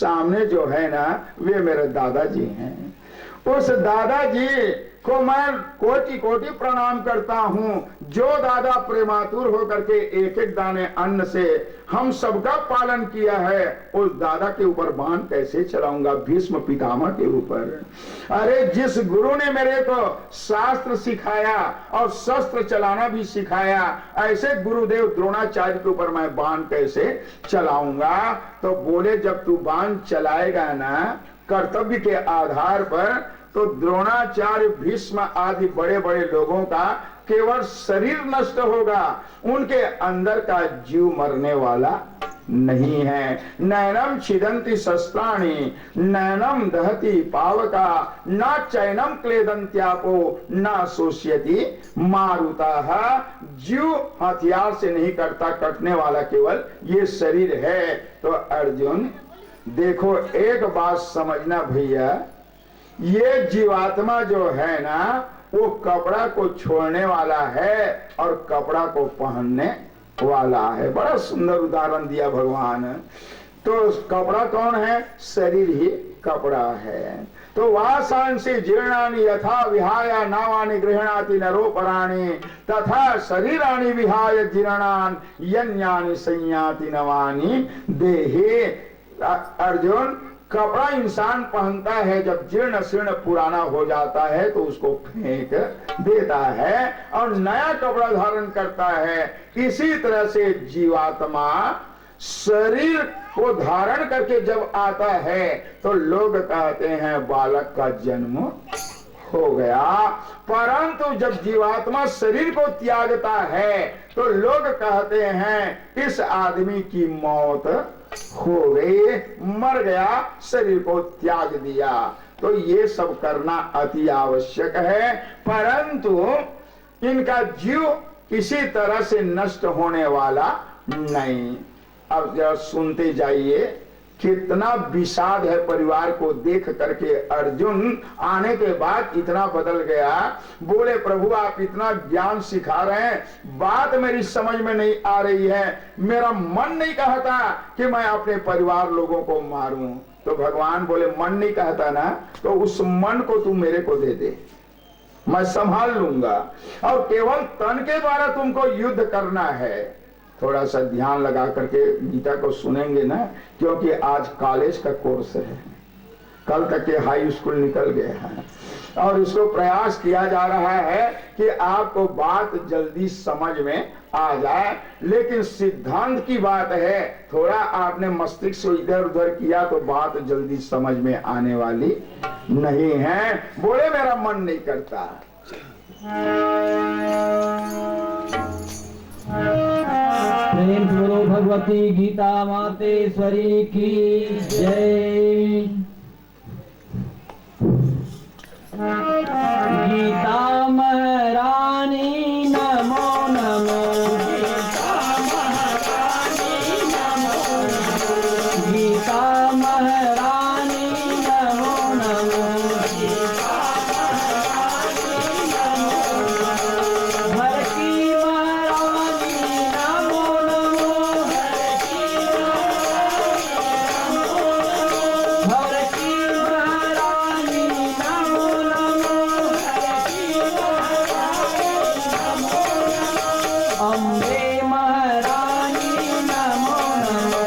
सामने जो है ना वे मेरे दादाजी हैं। उस दादाजी को मैं कोटि कोटि प्रणाम करता हूं, जो दादा प्रेमातुर होकर के एक एक दाने अन्न से हम सबका पालन किया है। उस दादा के ऊपर बाण कैसे चलाऊंगा? भीष्म पितामह के ऊपर। अरे जिस गुरु ने मेरे को शास्त्र सिखाया और शस्त्र चलाना भी सिखाया, ऐसे गुरुदेव द्रोणाचार्य के ऊपर मैं बाण कैसे चलाऊंगा? तो बोले जब तू बाण चलाएगा ना कर्तव्य के आधार पर, तो द्रोणाचार्य भीष्म आदि बड़े बड़े लोगों का केवल शरीर नष्ट होगा, उनके अंदर का जीव मरने वाला नहीं है। नैनम छिदंती शस्त्राणि नैनम दहति पावका न चैनम क्लेदंत्यापो न शोष्यति मारुता। जीव हथियार से नहीं कटता, कटने वाला केवल ये शरीर है। तो अर्जुन देखो एक बात समझना भैया, ये जीवात्मा जो है ना वो कपड़ा को छोड़ने वाला है और कपड़ा को पहनने वाला है। बड़ा सुंदर उदाहरण दिया भगवान। तो कपड़ा कौन है? शरीर ही कपड़ा है। तो वासांसी जीर्णानि यथा विहाय नावानि गृह्णाति नरोपराणि तथा शरीरानि विहाय जीर्णान यन्यानि संयाति नवानि देहे। अर्जुन कपड़ा इंसान पहनता है, जब जीर्ण शीर्ण पुराना हो जाता है तो उसको फेंक देता है और नया कपड़ा धारण करता है। इसी तरह से जीवात्मा शरीर को धारण करके जब आता है तो लोग कहते हैं बालक का जन्म हो गया, परंतु जब जीवात्मा शरीर को त्यागता है तो लोग कहते हैं इस आदमी की मौत हो गई, मर गया, शरीर को त्याग दिया। तो ये सब करना अति आवश्यक है, परंतु इनका जीव किसी तरह से नष्ट होने वाला नहीं। अब जरा सुनते जाइए, कितना विषाद है परिवार को देख करके। अर्जुन आने के बाद इतना बदल गया। बोले प्रभु आप इतना ज्ञान सिखा रहे हैं, बात मेरी समझ में नहीं आ रही है, मेरा मन नहीं कहता कि मैं अपने परिवार लोगों को मारूं। तो भगवान बोले मन नहीं कहता ना, तो उस मन को तू मेरे को दे दे, मैं संभाल लूंगा। और केवल तन के द्वारा तुमको युद्ध करना है। थोड़ा सा ध्यान लगा करके गीता को सुनेंगे ना, क्योंकि आज कॉलेज का कोर्स है, कल तक के हाई स्कूल निकल गए हैं और इसको प्रयास किया जा रहा है कि आपको बात जल्दी समझ में आ जाए। लेकिन सिद्धांत की बात है, थोड़ा आपने मस्तिष्क को इधर उधर किया तो बात जल्दी समझ में आने वाली नहीं है। बोले मेरा मन नहीं करता। प्रेम बोलो भगवती गीता मातेश्वरी की जय। गीता महारानी नमो नमो, गीता महारानी नमो नमो, गीता महारानी नमो नमो, गीता महारानी नमो नमो, हर की महारानी नमो नमो, हर की महारानी नमो नमो, अम्बे महारानी नमो नमो,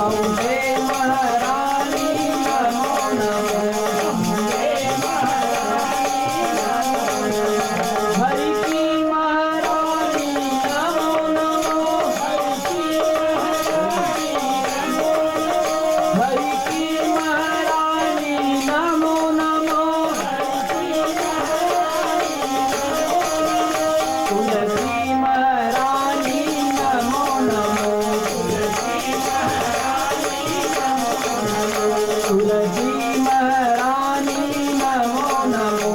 अम्बे महारानी नमो नमो, अम्बे महारानी नमो नमो, अम्बे महारानी नमो नमो, हरि की महारानी नमो नमो, हरि की महारानी नमो नमो, तुलसी महारानी नमो नमो, तुलसी महारानी नमो नमो,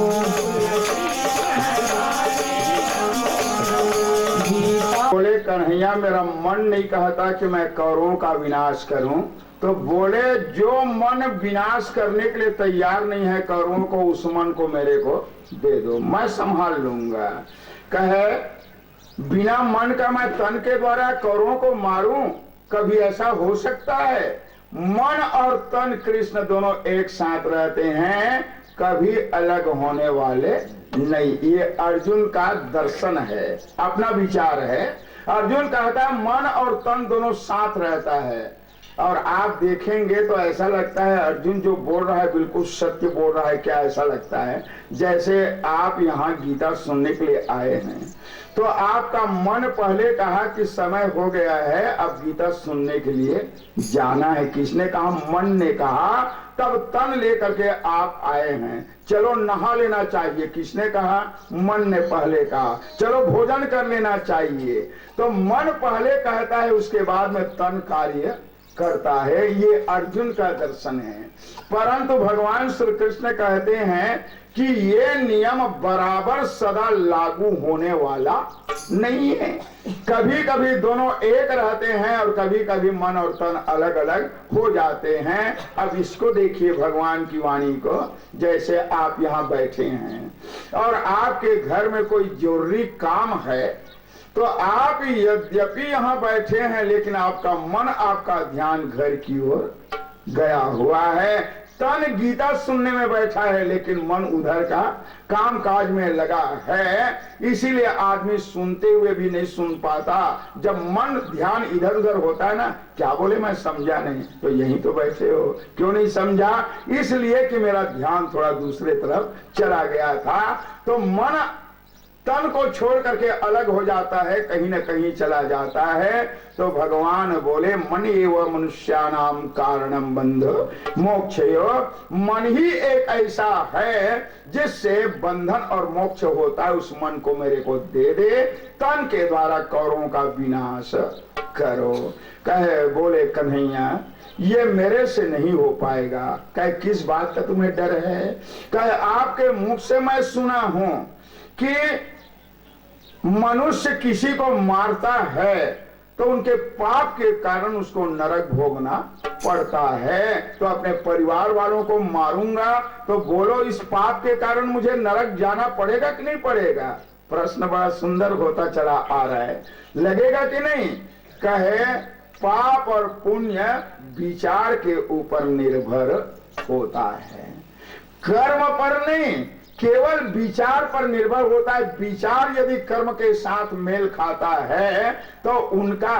गीता। बोले कन्हैया मेरा मन नहीं कहता कि मैं कौरवों का विनाश करूं। तो बोले जो मन विनाश करने के लिए तैयार नहीं है कौरवों को, उस मन को मेरे को दे दो, मैं संभाल लूंगा। कहे बिना मन का मैं तन के द्वारा कौरवों को मारूं, कभी ऐसा हो सकता है? मन और तन कृष्ण दोनों एक साथ रहते हैं, कभी अलग होने वाले नहीं। ये अर्जुन का दर्शन है, अपना विचार है। अर्जुन कहता है मन और तन दोनों साथ रहता है। और आप देखेंगे तो ऐसा लगता है अर्जुन जो बोल रहा है बिल्कुल सत्य बोल रहा है। क्या ऐसा लगता है जैसे आप यहाँ गीता सुनने के लिए आए हैं, तो आपका मन पहले कहा कि समय हो गया है, अब गीता सुनने के लिए जाना है। किसने कहा? मन ने कहा। तब तन लेकर के आप आए हैं, चलो नहा लेना चाहिए। किसने कहा? मन ने पहले कहा। चलो भोजन कर लेना चाहिए। तो मन पहले कहता है, उसके बाद में तन कार्य करता है। ये अर्जुन का दर्शन है। परंतु भगवान श्री कृष्ण कहते हैं कि ये नियम बराबर सदा लागू होने वाला नहीं है। कभी कभी दोनों एक रहते हैं और कभी कभी मन और तन अलग अलग हो जाते हैं। अब इसको देखिए भगवान की वाणी को। जैसे आप यहाँ बैठे हैं और आपके घर में कोई जरूरी काम है, तो आप यद्यपि यहाँ बैठे हैं लेकिन आपका मन, आपका ध्यान घर की ओर गया हुआ है। तन गीता सुनने में बैठा है लेकिन मन उधर का काम काज में लगा है। इसीलिए आदमी सुनते हुए भी नहीं सुन पाता। जब मन ध्यान इधर उधर होता है ना, क्या बोले मैं समझा नहीं, तो यहीं तो बैठे हो, क्यों नहीं समझा? इसलिए कि मेरा ध्यान थोड़ा दूसरे तरफ चला गया था। तो मन तन को छोड़ करके अलग हो जाता है, कहीं न कहीं चला जाता है। तो भगवान बोले मन एवं मनुष्यानाम कारणम बंध मोक्षयो। मन ही एक ऐसा है जिससे बंधन और मोक्ष होता है। उस मन को मेरे को दे दे, तन के द्वारा कौरवों का विनाश करो। कहे बोले कन्हैया ये मेरे से नहीं हो पाएगा। कहे किस बात का तुम्हें डर है? कहे आपके मुख से मैं सुना हूं कि मनुष्य किसी को मारता है तो उनके पाप के कारण उसको नरक भोगना पड़ता है। तो अपने परिवार वालों को मारूंगा तो बोलो इस पाप के कारण मुझे नरक जाना पड़ेगा कि नहीं पड़ेगा? प्रश्न बड़ा सुंदर होता चला आ रहा है। लगेगा कि नहीं? कहे पाप और पुण्य विचार के ऊपर निर्भर होता है, कर्म पर नहीं, केवल विचार पर निर्भर होता है। विचार यदि कर्म के साथ मेल खाता है तो उनका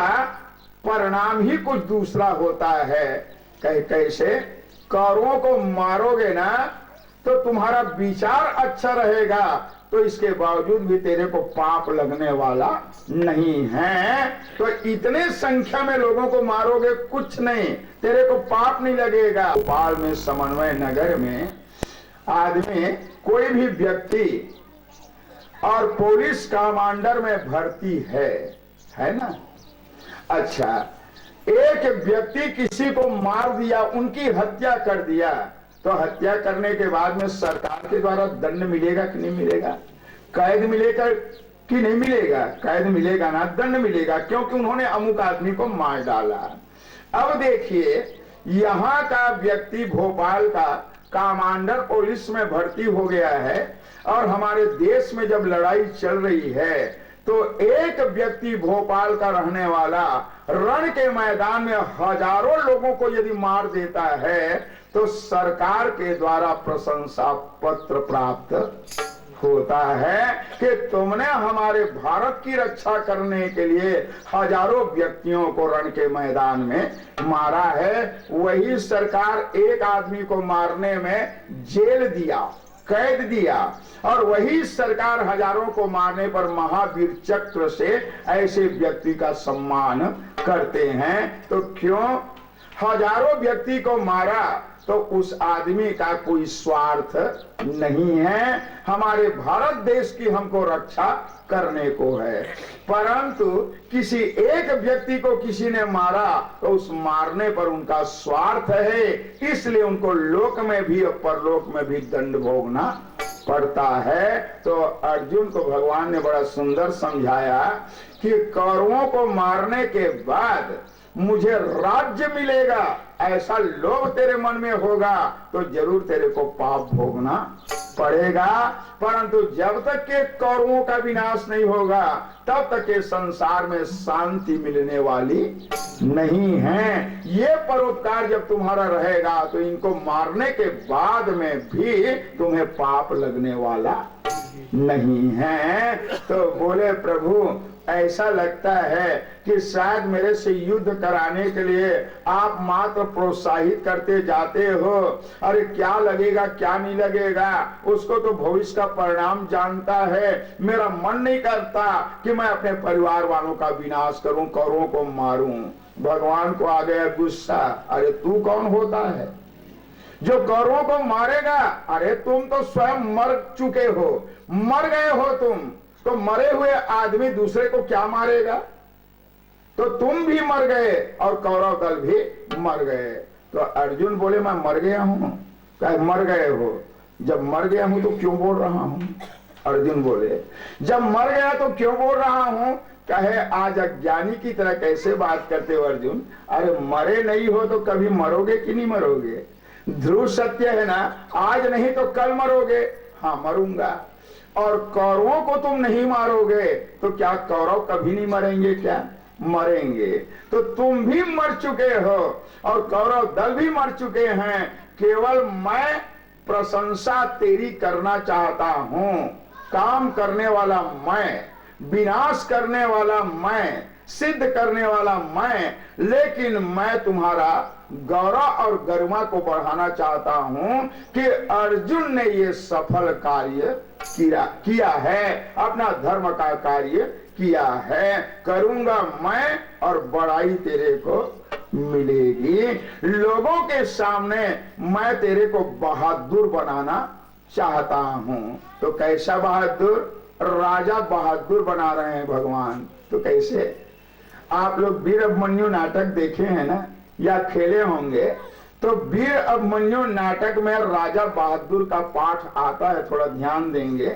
परिणाम ही कुछ दूसरा होता है। कैसे? कौरवों को मारोगे ना तो तुम्हारा विचार अच्छा रहेगा, तो इसके बावजूद भी तेरे को पाप लगने वाला नहीं है। तो इतने संख्या में लोगों को मारोगे कुछ नहीं, तेरे को पाप नहीं लगेगा। भोपाल में समन्वय नगर में आदमी कोई भी व्यक्ति और पुलिस कमांडर में भर्ती है ना? अच्छा, एक व्यक्ति किसी को मार दिया, उनकी हत्या कर दिया, तो हत्या करने के बाद में सरकार के द्वारा दंड मिलेगा कि नहीं मिलेगा? कैद मिलेगा कि नहीं मिलेगा? कैद मिलेगा ना, दंड मिलेगा, क्योंकि उन्होंने अमुक आदमी को मार डाला। अब देखिए यहाँ का व्यक्ति भोपाल का कमांडर पुलिस में भर्ती हो गया है और हमारे देश में जब लड़ाई चल रही है तो एक व्यक्ति भोपाल का रहने वाला रण के मैदान में हजारों लोगों को यदि मार देता है तो सरकार के द्वारा प्रशंसा पत्र प्राप्त होता है कि तुमने हमारे भारत की रक्षा करने के लिए हजारों व्यक्तियों को रण के मैदान में मारा है। वही सरकार एक आदमी को मारने में जेल दिया, कैद दिया, और वही सरकार हजारों को मारने पर महावीर चक्र से ऐसे व्यक्ति का सम्मान करते हैं। तो क्यों? हजारों व्यक्ति को मारा तो उस आदमी का कोई स्वार्थ नहीं है, हमारे भारत देश की हमको रक्षा करने को है। परंतु किसी एक व्यक्ति को किसी ने मारा तो उस मारने पर उनका स्वार्थ है, इसलिए उनको लोक में भी और परलोक में भी दंड भोगना पड़ता है। तो अर्जुन को भगवान ने बड़ा सुंदर समझाया कि कौरवों को मारने के बाद मुझे राज्य मिलेगा, ऐसा लोभ तेरे मन में होगा तो जरूर तेरे को पाप भोगना पड़ेगा। परंतु जब तक के कौरवों का विनाश नहीं होगा तब तक के संसार में शांति मिलने वाली नहीं है। ये परोपकार जब तुम्हारा रहेगा तो इनको मारने के बाद में भी तुम्हें पाप लगने वाला नहीं है। तो बोले प्रभु ऐसा लगता है कि शायद मेरे से युद्ध कराने के लिए आप मात्र प्रोत्साहित करते जाते हो। अरे क्या लगेगा क्या नहीं लगेगा उसको तो भविष्य का परिणाम जानता है। मेरा मन नहीं करता कि मैं अपने परिवार वालों का विनाश करूं, कौरवों को मारूं। भगवान को आ गया गुस्सा, अरे तू कौन होता है जो कौरवों को मारेगा? अरे तुम तो स्वयं मर चुके हो, मर गए हो तुम, तो मरे हुए आदमी दूसरे को क्या मारेगा? तो तुम भी मर गए और कौरव दल भी मर गए। तो अर्जुन बोले मैं मर गया हूं। क्या मर गए हो? जब मर गया हूं तो क्यों बोल रहा हूं? अर्जुन बोले जब मर गया तो क्यों बोल रहा हूं? कहे आज अज्ञानी की तरह कैसे बात करते हो अर्जुन? अरे मरे नहीं हो तो कभी मरोगे कि नहीं मरोगे? ध्रुव सत्य है ना, आज नहीं तो कल मरोगे। हाँ मरूंगा। और कौरवों को तुम नहीं मारोगे तो क्या कौरव कभी नहीं मरेंगे? क्या मरेंगे। तो तुम भी मर चुके हो और कौरव दल भी मर चुके हैं। केवल मैं प्रशंसा तेरी करना चाहता हूं। काम करने वाला मैं, विनाश करने वाला मैं, सिद्ध करने वाला मैं, लेकिन मैं तुम्हारा गौरव और गरिमा को बढ़ाना चाहता हूं कि अर्जुन ने ये सफल कार्य किया है, अपना धर्म का कार्य किया है। करूंगा मैं और बड़ाई तेरे को मिलेगी। लोगों के सामने मैं तेरे को बहादुर बनाना चाहता हूं। तो कैसा बहादुर? राजा बहादुर बना रहे हैं भगवान। तो कैसे? आप लोग वीर अभिमन्यु नाटक देखे हैं ना या खेले होंगे। तो वीर अभिमन्यु नाटक में राजा बहादुर का पाठ आता है, थोड़ा ध्यान देंगे।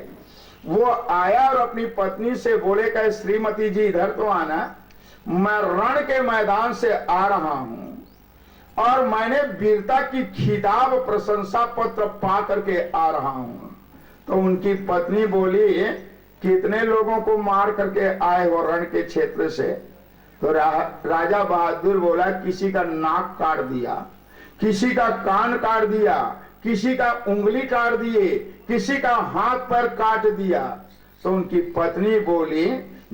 वो आया और अपनी पत्नी से बोले कि श्रीमती जी इधर तो आना, मैं रण के मैदान से आ रहा हूं और मैंने वीरता की खिताब प्रशंसा पत्र पा करके आ रहा हूं। तो उनकी पत्नी बोली कितने लोगों को मार करके आए हो रण के क्षेत्र से? तो राजा बहादुर बोला किसी का नाक काट दिया, किसी का कान काट दिया, किसी का उंगली काट दिए, किसी का हाथ पैर काट दिया। तो उनकी पत्नी बोली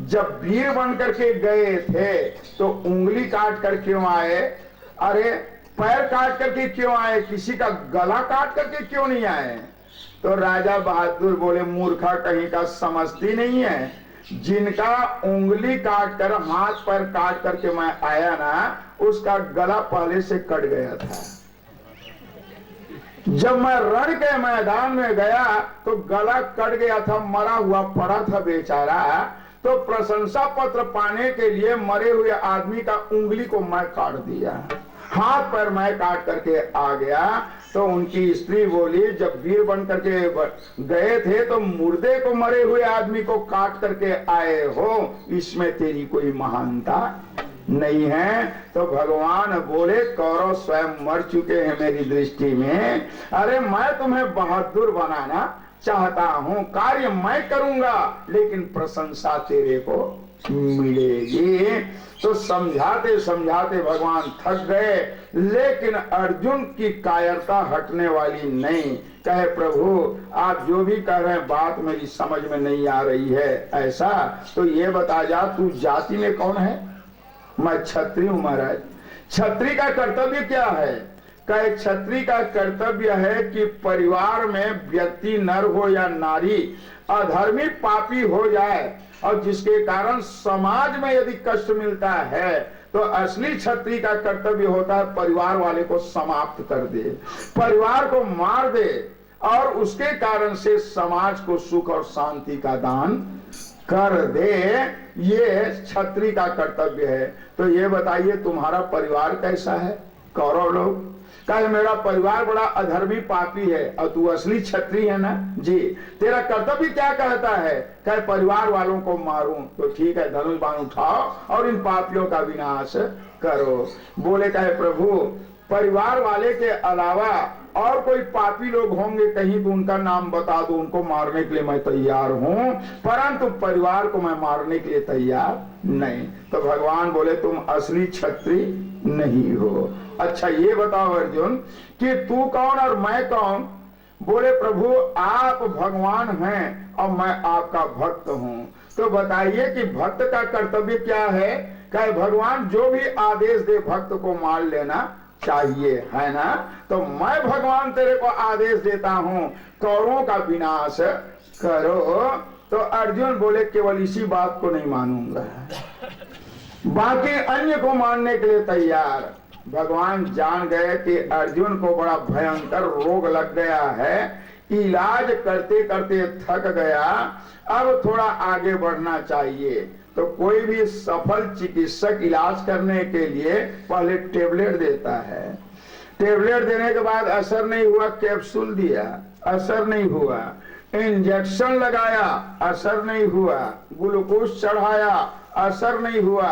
जब वीर बन करके गए थे तो उंगली काट कर क्यों आए? अरे पैर काट करके क्यों आए? किसी का गला काट करके क्यों नहीं आए? तो राजा बहादुर बोले मूर्खा कहीं का समझती नहीं है। जिनका उंगली काट कर हाथ पैर काट करके मैं आया ना, उसका गला पहले से कट गया था। जब मैं रण के मैदान में गया तो गला कट गया था, मरा हुआ पड़ा था बेचारा। तो प्रशंसा पत्र पाने के लिए मरे हुए आदमी का उंगली को मैं काट दिया, हाथ पैर मैं काट करके आ गया। तो उनकी स्त्री बोली जब वीर बन करके गए थे तो मुर्दे को, मरे हुए आदमी को काट करके आए हो, इसमें तेरी कोई महानता नहीं है। तो भगवान बोले कौरव स्वयं मर चुके हैं मेरी दृष्टि में। अरे मैं तुम्हें बहादुर बनाना चाहता हूं, कार्य मैं करूंगा लेकिन प्रशंसा तेरे को मिलेगी। तो समझाते समझाते भगवान थक गए, लेकिन अर्जुन की कायरता हटने वाली नहीं। कहे प्रभु आप जो भी कह रहे हैं बात मेरी समझ में नहीं आ रही है। ऐसा तो ये बता जा तू जाति में कौन है? मैं क्षत्रिय हूं महाराज। क्षत्रिय का कर्तव्य क्या है? कहे क्षत्रिय का कर्तव्य है कि परिवार में व्यक्ति नर हो या नारी अधर्मी पापी हो जाए और जिसके कारण समाज में यदि कष्ट मिलता है तो असली क्षत्रिय का कर्तव्य होता है परिवार वाले को समाप्त कर दे, परिवार को मार दे और उसके कारण से समाज को सुख और शांति का दान कर दे। ये क्षत्रिय का कर्तव्य है। तो ये बताइए तुम्हारा परिवार कैसा है? कौरव लोग कहे मेरा परिवार बड़ा अधर्मी पापी है और तू असली क्षत्रिय है ना जी, तेरा कर्तव्य क्या कहता है? कहे परिवार वालों को मारूं। तो ठीक है, धनुष बाण उठाओ और इन पापियों का विनाश करो। बोले कहे प्रभु परिवार वाले के अलावा और कोई पापी लोग होंगे कहीं तो उनका नाम बता दो, उनको मारने के लिए मैं तैयार हूं, परंतु परिवार को मैं मारने के लिए तैयार नहीं। तो भगवान बोले तुम असली क्षत्रिय नहीं हो। अच्छा ये बताओ अर्जुन कि तू कौन और मैं कौन? बोले प्रभु आप भगवान हैं और मैं आपका भक्त हूं। तो बताइए कि भक्त का कर्तव्य क्या है? कहे भगवान जो भी आदेश दे भक्त को मान लेना चाहिए, है ना? तो मैं भगवान तेरे को आदेश देता हूं कौरवों का विनाश करो। तो अर्जुन बोले केवल इसी बात को नहीं मानूंगा, बाकी अन्य को मानने के लिए तैयार। भगवान जान गए कि अर्जुन को बड़ा भयंकर रोग लग गया है, इलाज करते करते थक गया, अब थोड़ा आगे बढ़ना चाहिए। तो कोई भी सफल चिकित्सक इलाज करने के लिए पहले टेबलेट देता है, टेबलेट देने के बाद असर नहीं हुआ, कैप्सूल दिया, असर नहीं हुआ, इंजेक्शन लगाया, असर नहीं हुआ, ग्लूकोज चढ़ाया, असर नहीं हुआ।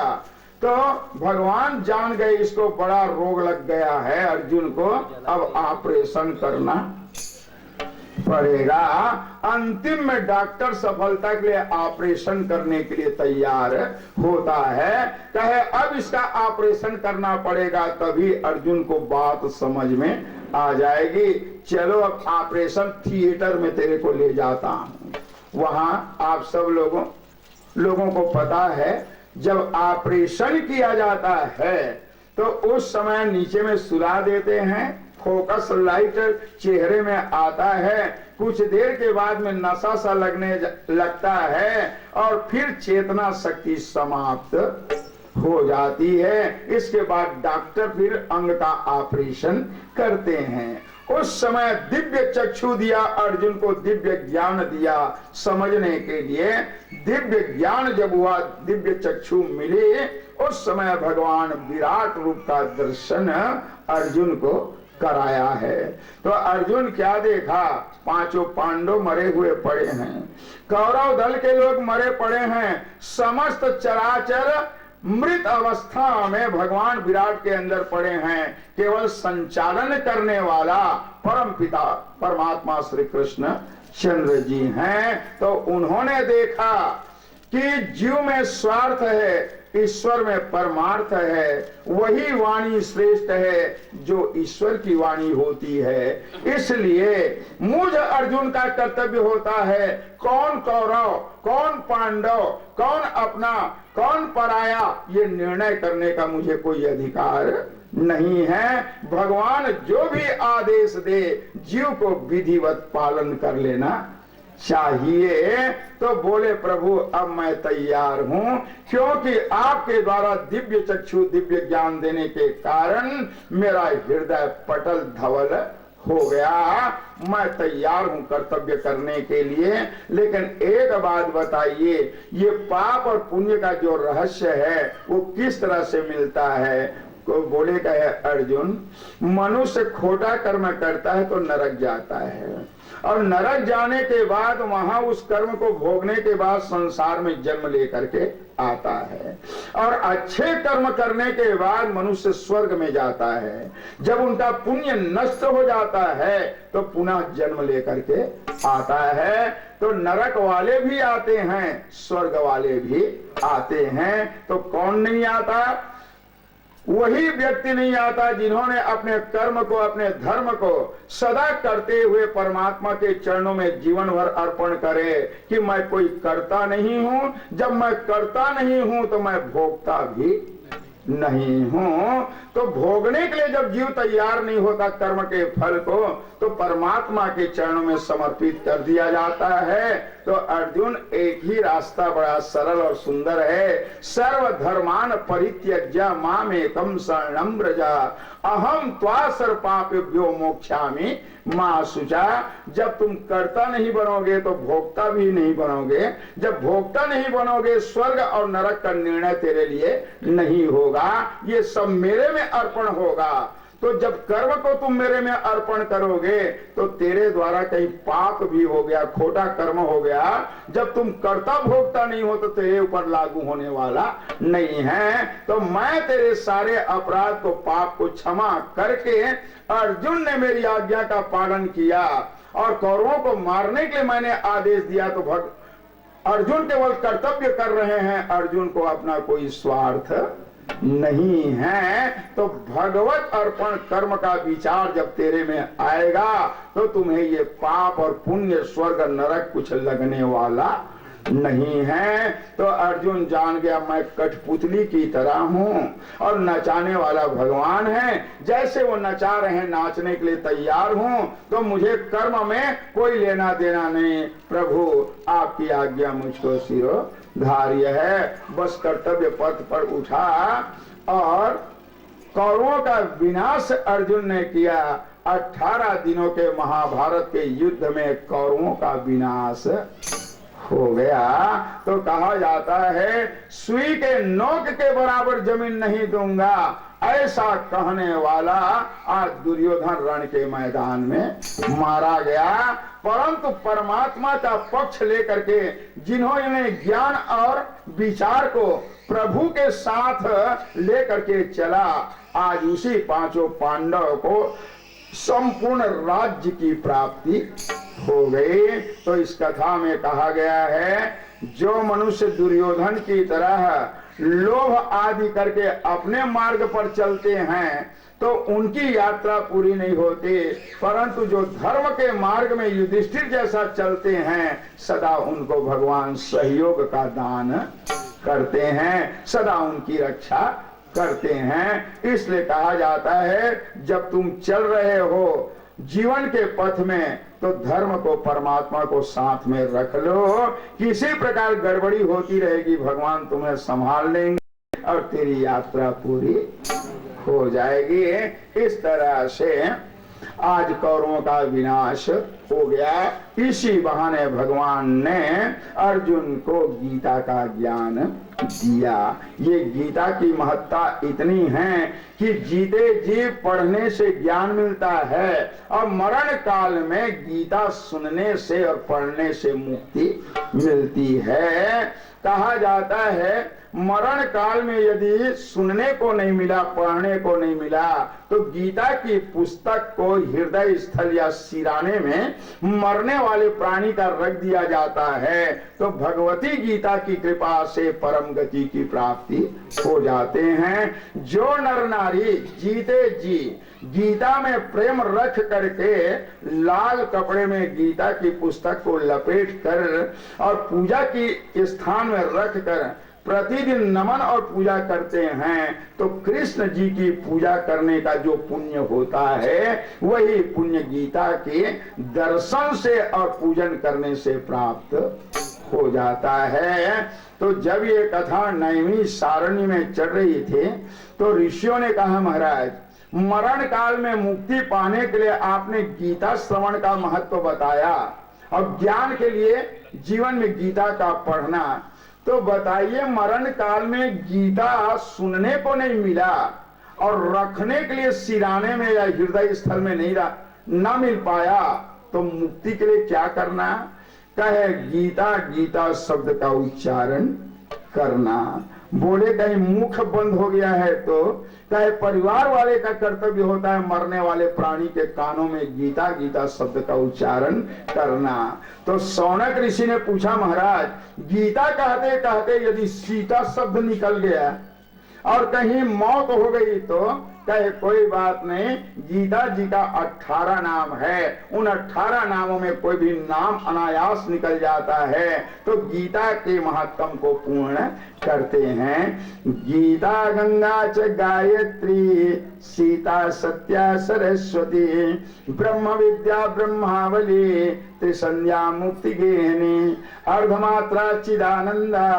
तो भगवान जान गए इसको बड़ा रोग लग गया है अर्जुन को, अब ऑपरेशन करना पड़ेगा। अंतिम में डॉक्टर सफलता के लिए ऑपरेशन करने के लिए तैयार होता है। कहे अब इसका ऑपरेशन करना पड़ेगा, तभी अर्जुन को बात समझ में आ जाएगी। चलो अब ऑपरेशन थिएटर में तेरे को ले जाता हूं। वहां आप सब लोगों को पता है जब ऑपरेशन किया जाता है तो उस समय नीचे में सुला देते हैं, फोकस लाइट चेहरे में आता है, कुछ देर के बाद में नशा सा लगने लगता है और फिर चेतना शक्ति समाप्त हो जाती है। इसके बाद डॉक्टर फिर अंग का ऑपरेशन करते हैं। उस समय दिव्य चक्षु दिया अर्जुन को, दिव्य ज्ञान दिया समझने के लिए। दिव्य ज्ञान जब हुआ, दिव्य चक्षु मिले, उस समय भगवान विराट रूप का दर्शन अर्जुन को कराया है। तो अर्जुन क्या देखा? पांचों पांडव मरे हुए पड़े हैं, कौरव दल के लोग मरे पड़े हैं, समस्त चराचर मृत अवस्था में भगवान विराट के अंदर पड़े हैं। केवल संचालन करने वाला परम पिता परमात्मा श्री कृष्ण चंद्र जी हैं। तो उन्होंने देखा कि जीव में स्वार्थ है, ईश्वर में परमार्थ है, वही वाणी श्रेष्ठ है जो ईश्वर की वाणी होती है। इसलिए मुझ अर्जुन का कर्तव्य होता है कौन कौरव, कौन पांडव, कौन अपना, कौन पराया, ये निर्णय करने का मुझे कोई अधिकार नहीं है। भगवान जो भी आदेश दे जीव को विधिवत पालन कर लेना चाहिए। तो बोले प्रभु अब मैं तैयार हूं, क्योंकि आपके द्वारा दिव्य चक्षु दिव्य ज्ञान देने के कारण मेरा हृदय पटल धवल हो गया। मैं तैयार हूं कर्तव्य करने के लिए। लेकिन एक बात बताइए, ये पाप और पुण्य का जो रहस्य है वो किस तरह से मिलता है? तो बोले का है अर्जुन, मनुष्य खोटा कर्म करता है तो नरक जाता है, और नरक जाने के बाद वहां उस कर्म को भोगने के बाद संसार में जन्म लेकर के आता है, और अच्छे कर्म करने के बाद मनुष्य स्वर्ग में जाता है। जब उनका पुण्य नष्ट हो जाता है तो पुनः जन्म लेकर के आता है। तो नरक वाले भी आते हैं, स्वर्ग वाले भी आते हैं। तो कौन नहीं आता? वही व्यक्ति नहीं आता जिन्होंने अपने कर्म को, अपने धर्म को सदा करते हुए परमात्मा के चरणों में जीवन भर अर्पण करे कि मैं कोई करता नहीं हूं। जब मैं करता नहीं हूं तो मैं भोगता भी नहीं हूं। तो भोगने के लिए जब जीव तैयार नहीं होता कर्म के फल को, तो परमात्मा के चरणों में समर्पित कर दिया जाता है। तो अर्जुन एक ही रास्ता बड़ा सरल और सुंदर है, सर्व धर्मान परित्यज्य मामेकं शरणं व्रज अहम त्वा सर्व पापेभ्यो मोक्षामि मा शुचा। जब तुम कर्ता नहीं बनोगे तो भोक्ता भी नहीं बनोगे, जब भोक्ता नहीं बनोगे स्वर्ग और नरक का निर्णय तेरे लिए नहीं होगा, ये सब मेरे में अर्पण होगा। तो जब कर्म को तुम मेरे में अर्पण करोगे तो तेरे द्वारा कहीं पाप भी हो गया, खोटा कर्म हो गया, जब तुम कर्ता भोगता नहीं हो तो तेरे ऊपर लागू होने वाला नहीं है। तो मैं तेरे सारे अपराध को, पाप को क्षमा करके, अर्जुन ने मेरी आज्ञा का पालन किया और कौरवों को मारने के लिए मैंने आदेश दिया, तो अर्जुन केवल कर्तव्य कर रहे हैं, अर्जुन को अपना कोई स्वार्थ नहीं है। तो भगवत अर्पण कर्म का विचार जब तेरे में आएगा तो तुम्हें ये पाप और पुण्य, स्वर्ग नरक कुछ लगने वाला नहीं है। तो अर्जुन जान गया मैं कठपुतली की तरह हूं और नचाने वाला भगवान है, जैसे वो नचा रहे हैं नाचने के लिए तैयार हूं, तो मुझे कर्म में कोई लेना देना नहीं। प्रभु आपकी आज्ञा मुझको शिरोधार्य है। बस कर्तव्य पथ पर उठा और कौरवों का विनाश अर्जुन ने किया। 18 दिनों के महाभारत के युद्ध में कौरवों का विनाश हो गया। तो कहा जाता है सुई के नोक के बराबर जमीन नहीं दूंगा, ऐसा कहने वाला आज दुर्योधन रण के मैदान में मारा गया। परंतु परमात्मा का पक्ष लेकर के जिन्होंने ज्ञान और विचार को प्रभु के साथ लेकर के चला, आज उसी पांचों पांडव को संपूर्ण राज्य की प्राप्ति हो गई। तो इस कथा में कहा गया है जो मनुष्य दुर्योधन की तरह लोभ आदि करके अपने मार्ग पर चलते हैं तो उनकी यात्रा पूरी नहीं होती, परंतु जो धर्म के मार्ग में युधिष्ठिर जैसा चलते हैं सदा उनको भगवान सहयोग का दान करते हैं, सदा उनकी रक्षा करते हैं। इसलिए कहा जाता है जब तुम चल रहे हो जीवन के पथ में तो धर्म को, परमात्मा को साथ में रख लो। किसी प्रकार गड़बड़ी होती रहेगी भगवान तुम्हें संभाल लेंगे और तेरी यात्रा पूरी हो जाएगी। इस तरह से आज कौरवों का विनाश हो गया। इसी बहाने भगवान ने अर्जुन को गीता का ज्ञान दिया। ये गीता की महत्ता इतनी है कि जीते जी पढ़ने से ज्ञान मिलता है और मरण काल में गीता सुनने से और पढ़ने से मुक्ति मिलती है। कहा जाता है मरण काल में यदि सुनने को नहीं मिला, पढ़ने को नहीं मिला, तो गीता की पुस्तक को हृदय स्थल या सिराने में मरने वाले प्राणी का रख दिया जाता है, तो भगवती गीता की कृपा से परम गति की प्राप्ति हो जाते हैं। जो नर नारी जीते जी गीता में प्रेम रख करके लाल कपड़े में गीता की पुस्तक को लपेट कर और पूजा की स्थान में रख कर प्रतिदिन नमन और पूजा करते हैं तो कृष्ण जी की पूजा करने का जो पुण्य होता है वही पुण्य गीता के दर्शन से और पूजन करने से प्राप्त हो जाता है। तो जब ये कथा 9वीं सारणी में चढ़ रही थी तो ऋषियों ने कहा महाराज मरण काल में मुक्ति पाने के लिए आपने गीता श्रवण का महत्व बताया और ज्ञान के लिए जीवन में गीता का पढ़ना, तो बताइए मरण काल में गीता सुनने को नहीं मिला और रखने के लिए सिराने में या हृदय स्थल में नहीं ना मिल पाया तो मुक्ति के लिए क्या करना? कहे गीता गीता शब्द का उच्चारण करना। बोले कहीं मुख बंद हो गया है तो कहे परिवार वाले का कर्तव्य होता है मरने वाले प्राणी के कानों में गीता गीता शब्द का उच्चारण करना। तो शौनक ऋषि ने पूछा महाराज गीता कहते कहते यदि सीता शब्द निकल गया और कहीं मौत हो गई तो कहे कोई बात नहीं, गीता जी का 18 नाम है, उन 18 नामों में कोई भी नाम अनायास निकल जाता है तो गीता के महत्व को पूर्ण करते हैं। गीता गंगा च गायत्री सीता सत्या सरस्वती ब्रह्म विद्या ब्रह्मावली त्रिसंध्या मुक्ति गेहनी अर्धमात्रा चिदानंदा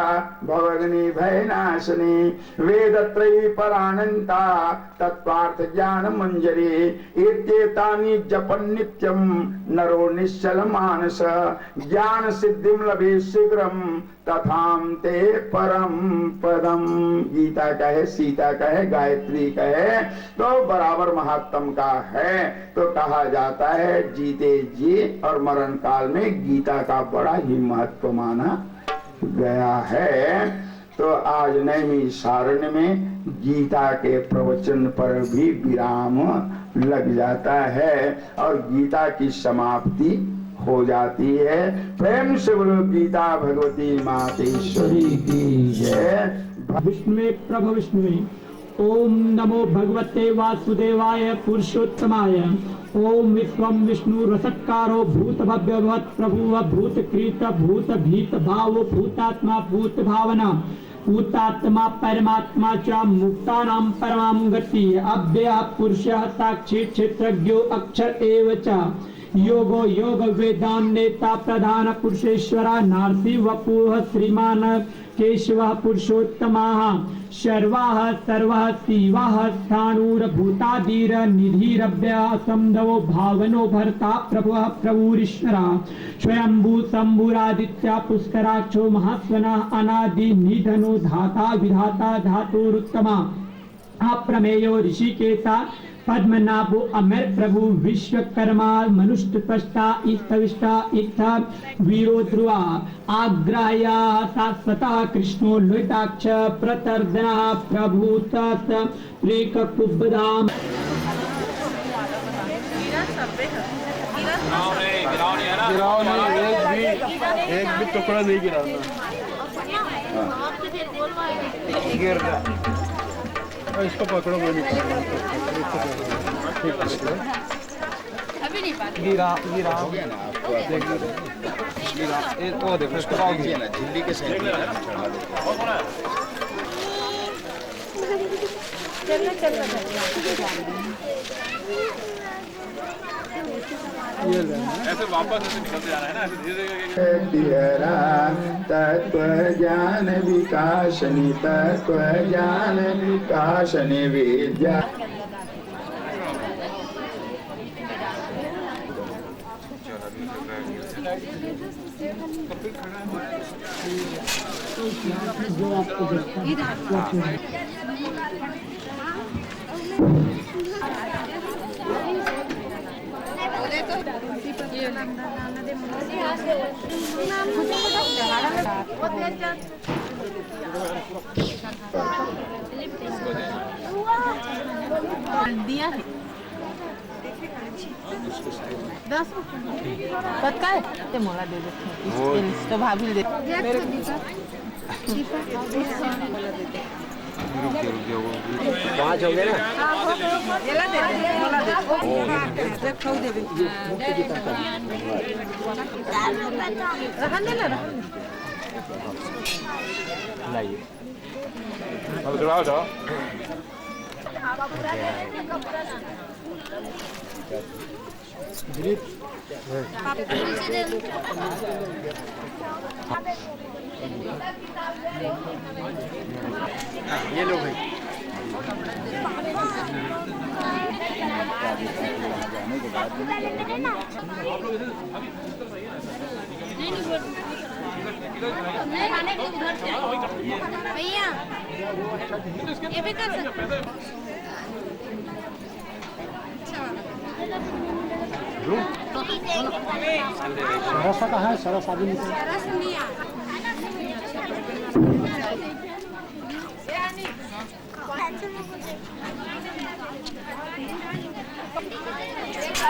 भवग्नि भयनाशनी वेदत्रयी परानंता पार्थ ज्ञान मंजरी इत्येतानि जपन् नित्यं नरो निश्चल मानस ज्ञान सिद्धिं लभे शीघ्रं तथाम ते परम पदम। गीता का है, सीता का है, गायत्री का है, तो बराबर महात्म का है। तो कहा जाता है जीते जी और मरण काल में गीता का बड़ा ही महत्व माना गया है। तो आज नैमी सारण्य में गीता के प्रवचन पर भी विराम लग जाता है और गीता की समाप्ति हो जाती है। प्रेम से बोलो गीता भगवती मातेश्वरी की जय। विष्णुवे प्रभु विष्णुवे। ओम नमो भगवते वासुदेवाय पुरुषोत्तमाय। ओम विश्वम विष्णु रसत्कारो भूत भव्य भवत् प्रभु भूत कृत भूत भीत भाव भूतात्मा भूत भावना भूतात्मा परमात्मा च मुक्तानां परमां गति अव्ययः पुरुषः साक्षी क्षेत्रज्ञो अक्षर एव च योगो योग वेदान नेता प्रधान पुरुषेश्वरा नारसी वपुः श्रीमान केशवः पुरुषोत्तमाः शर्वाः सर्वः शिवाः स्थाणुर्भूतादिर निधिरव्ययः संधवो भावनो भर्ता प्रभुः प्रभुरीश्वरा स्वयंभू शंभुरादित्य पुष्कराक्षो महास्वनः अनादि निधनो धाता विधाता धातुरुत्तमा अप्रमेयो ऋषिकेशा पद्मनाभो अमर प्रभु विश्वकर्मा मनुष्यपष्टा इष्टविष्टा इत्थ वीरो ध्रुवा आग्राया शाश्वता कृष्णो लोहिताक्ष प्रतर्दना प्रभु तत् प्रेक कुब्बधाम। एक भी टुकड़ा नहीं गिराना। इसको पकड़ो मैं अभी नहीं पाते। गिरा गिरा हो गया ना आपको गिरा एक वो देखो इसको पाओगे ना झिल्ली के साइड में चढ़ा दो। चलना चलना ऐसे वापस ऐसे निकलते जाना है ना, ऐसे धीरे तत्व ज्ञान विकासनी तत्व ज्ञान विकासनी विद्या। दिया है 10 पक्का है ते मोला दे दे तो भाभी दे मेरे 5 हो गए ना। येला दे मोला दे दे खाऊ दे रहन दे ना लाइए अब चलाओ जाओ। ये लो भाई। भैया ये भी कर सकते। सरसा का है, सरस आदमी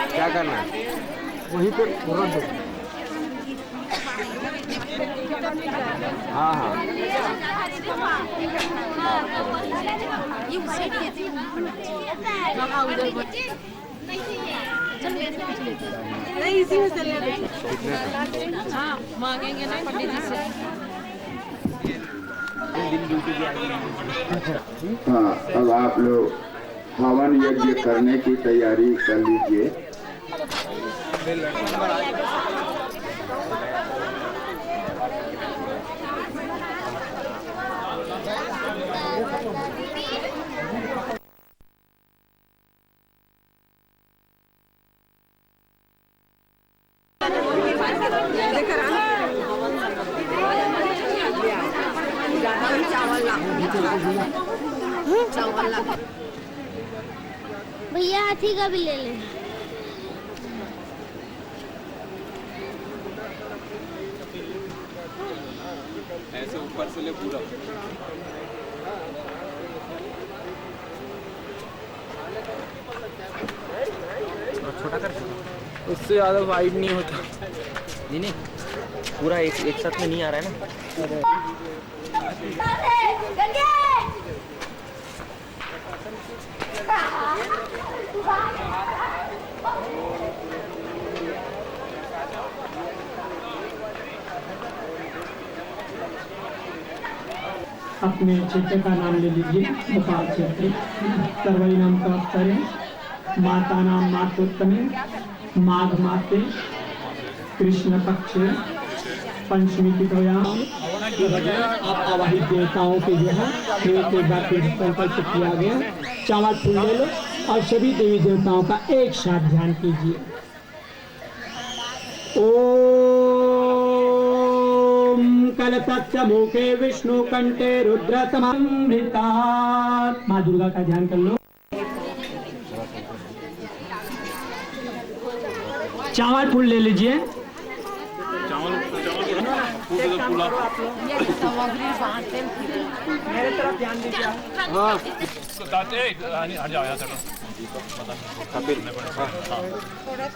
क्या करना है वहीं पे रख दो। हाँ हाँ नहीं इसी में चल हाँ मांगेंगे ना पंडित जी से। हाँ अब आप लोग हवन यज्ञ करने की तैयारी कर लीजिए। भैया हाथी का भी ले ले। ऐसे ऊपर से ले पूरा। छोटा कर, उससे ज़्यादा वाइड नहीं होता। नहीं नहीं, पूरा एक साथ में नहीं आ रहा है ना। अपने क्षेत्र का नाम ले लीजिए। भोपाल क्षेत्र सरवई नाम का अवसर है। माता नाम मातोत्तमे, माघ मासे, कृष्ण पक्ष, पंचमी तिथोयाम। आप आवाहित देवताओं के जो है एक बार फिर संकल्प किया गया। चावल फूल ले लो और सभी देवी देवताओं का एक साथ ध्यान कीजिए। कलतस्य मुखे विष्णु कंठे रुद्र समन्विता। माँ दुर्गा का ध्यान कर लो। चावल फूल ले लीजिए। मेरे तरफ ध्यान दीजिए।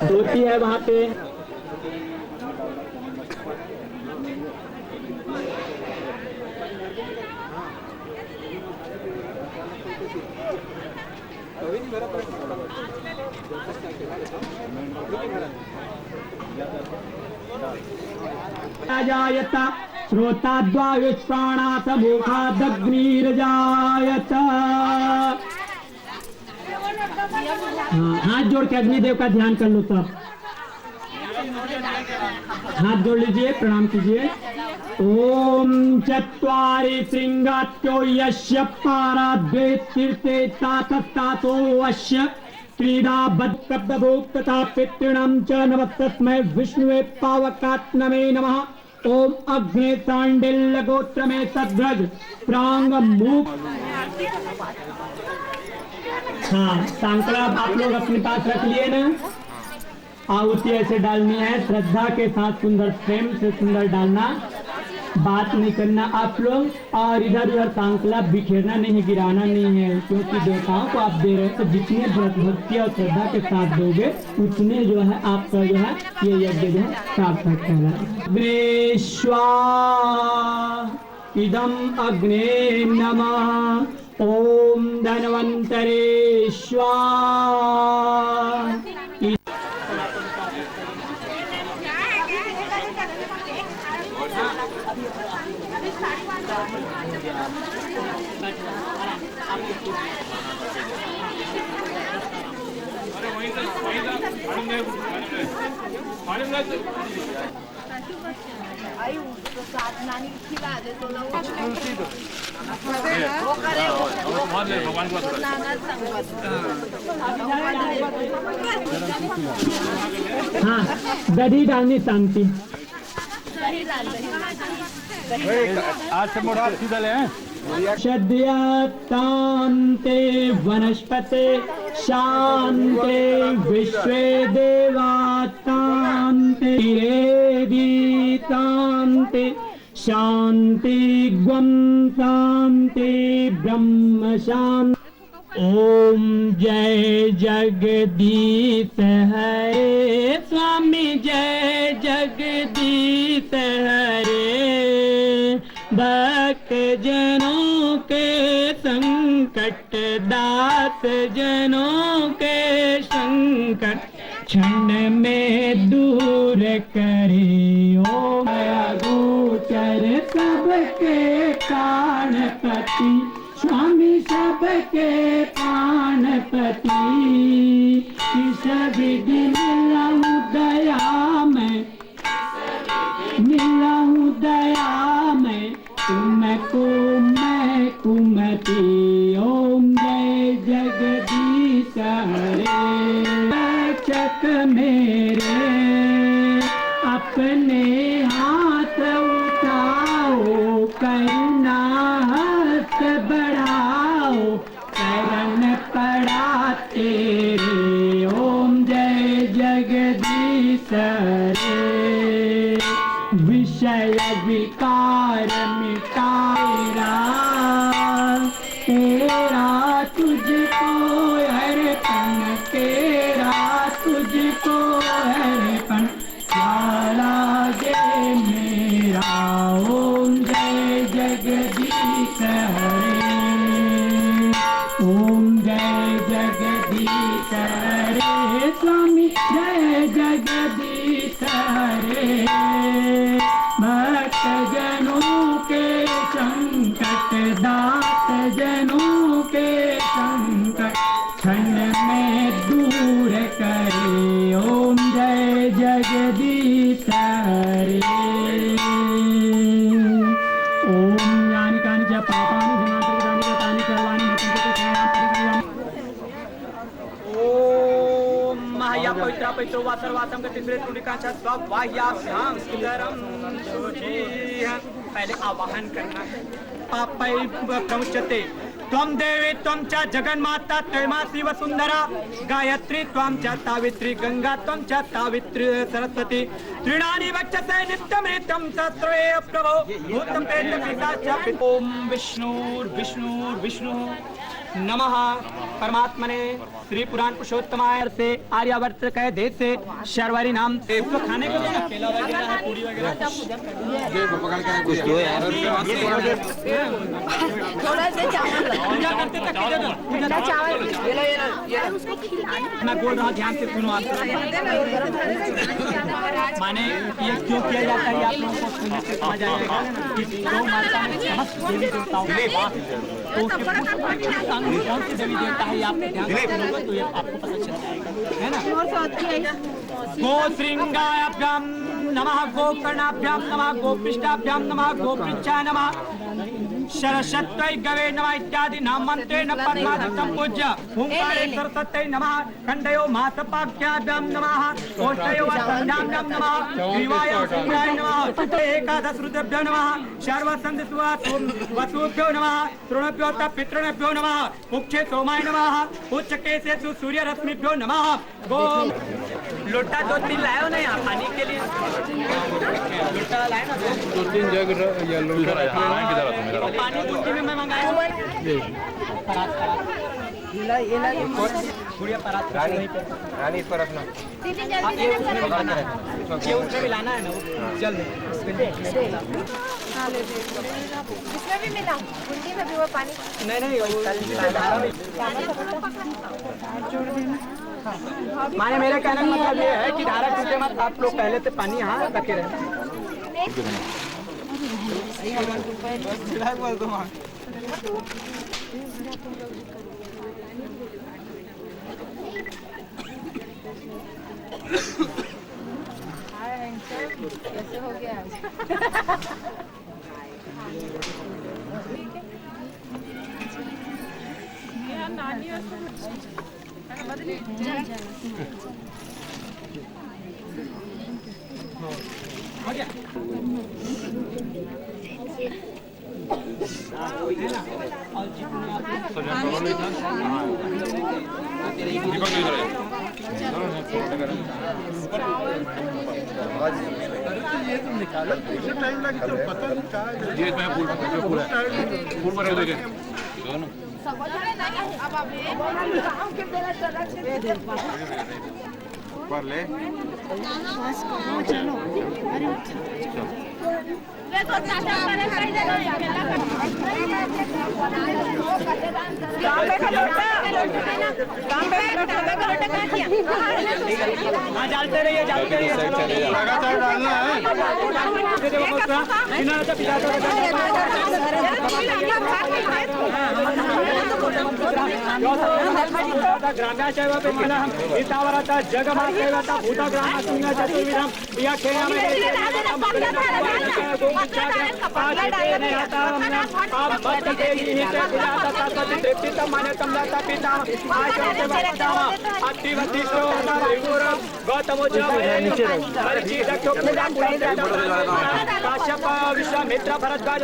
धोती है वहाँ पे। जायत श्रोताद्वायुष्प्राणात् मुखादग्निर्जायत। हाथ जोड़ के अग्निदेव का ध्यान कर लो। सब हाथ जोड़ लीजिए, प्रणाम कीजिए। ओम चत्वारि श्रृंगात्यो यस्य पाराद्वेतीर्थे तातस्तातो वश्य क्रीडा बद्धभोक्तता पितॄणां च नमस्तस्मै विष्णुवे पावकात्मने नमः। ओम अग्ने सांडिल्य गोत्र में सद्रज प्रांग मुख। हाँ, सांकड़ा आप लोग अपने पास रख लिए ना। आहुति ऐसे डालनी है, श्रद्धा के साथ सुंदर प्रेम से सुंदर डालना। बात नहीं करना आप लोग, और इधर उधर सांकला बिखेरना नहीं, गिराना नहीं है, क्योंकि देवताओं को आप दे रहे हैं तो जितने भक्ति और श्रद्धा के साथ दोगे उतने जो है आपका जो है ये यज्ञ जो है सार्थक है। अग्नेश्वा इदम अग्ने नमः। ओम धन्वंतरे स्वाहा। हाँ, दही डालनी शांति। आज से मोड़ा सीधा ले हैं। शद्यतान्ते वनस्पते शान्ते विश्वे देवातान्ते दीतान्ते शान्ति ग्वं शान्ति ब्रह्म शान्ति। ओम जय जगदीश हरे स्वामी, जय जगदीश हरे। भक्त जनों के संकट, दास जनों के संकट क्षण में दूर करे। ओम गोचर सबके प्राणपति, स्वामी सबके प्राणपति। इस विधि मिलाऊं दया में, मिलाऊं दया में तुमको मैं कुमति। ओम जय जगदीश हरे। रक्षक मेरे अपने हाथ उठाओ, करुणा हस्त बढ़ाओ, शरण पड़ा तेरे ओम जय जगदीश रे विषय विकार मिटाएरा तेरा तुझको अर्पण तेरा तुझको अर्पण प्यारा गे मेरा ओम जय जगदीश हरे ओम जय जगदीश हरे स्वामी जय जगदीश हरे भक्त जनों के संकट दात जनों के संकट क्षण में दूर करे ओम जय जगदीश हरे ओम यानि कानि च पापानि जनार्दनानि गतानि सर्वाणि ओम महाया पवित्रा पवित्रो वा सर्वासम गतिश्रे तुलिकांचा स्ववाह्याभ्याम सुंदरम शुचिः पहले आवाहन करना है पापै प्रमुच्यते त्वं देवी त्वं च जगन्माता त्रयमासी वसुंधरा गायत्री त्वं च सावित्री गंगा त्वं च सावित्री सरस्वती तृणानि वक्षसे नित्यमृतं तत्रये प्रभो भूतं प्रेतं पिशाच ओम विष्णु नमः परमात्मने श्री पुराण पुरुषोत्तमाय से आर्यावर्त कह देश से शर्वरी नाम से खाने को देना केला वगैरह पूरी वगैरह कुछ दो यार थोड़ा से चावल पूजा करते तक पूजा चावल मैं बोल रहा हूँ ध्यान से सुनो आप माने ये क्यों किया जाता है आप लोगों को सुनने से समझ आएगा कि गौ माता में समस्त देवी देवताओं के वास तो कौन सी देवी देवता है आप ध्यान से सुनोगे तो ये आपको पता चल जाएगा है ना गो श्रृंगाभ्याम नमः गोकर्णाभ्याम नमः गोपृष्ठाभ्याम नमः गोपृच्छा नमः शरशत्वै गवे नमः इत्यादि नाम मंत्रेण पद्मादत्तं पूज्य ओंकारे सरस्वत्यै नमः खण्डयो मासपाभ्याभ्यां नमः ओष्ठयो वसन्याभ्यां नमः ग्रीवाय सिंहाय नमः एकादश रुद्रभ्यो नमः सर्वसंधसुवासु वसुभ्यो नमः तृणभ्यो पितृभ्यो नमः मुख्ये सोमाय नमः उच्चकेशेषु सूर्यरश्मिभ्यो नमः गो लोटा 2-3 लायो ना यहाँ पानी के लिए लोटा लाए ना 2-3 जग या लोटा पानी दूसरी में मैं मंगाया गुड़िया परात रानी इस पर रखना ये उसमें भी लाना है ना जल्द इसमें भी मिला गुंडी में भी वो पानी नहीं माने मेरे कहने का मतलब ये है कि धारा टूटे मत आप लोग पहले से पानी यहाँ रखे रहे कैसे हो गया ये तुम निकालो इसे टाइम लगे तो पता नहीं कहाँ ये मैं फूल पर देखे पर ले चलो डालते रहिए लगातार डालना है माता ग्राम्या चैव पितरः ईतावरतः जगमात्यवतः भूतग्राम शून्य चतुर्विधम् या खेयामि काश्यप विश्वामित्र भरद्वाज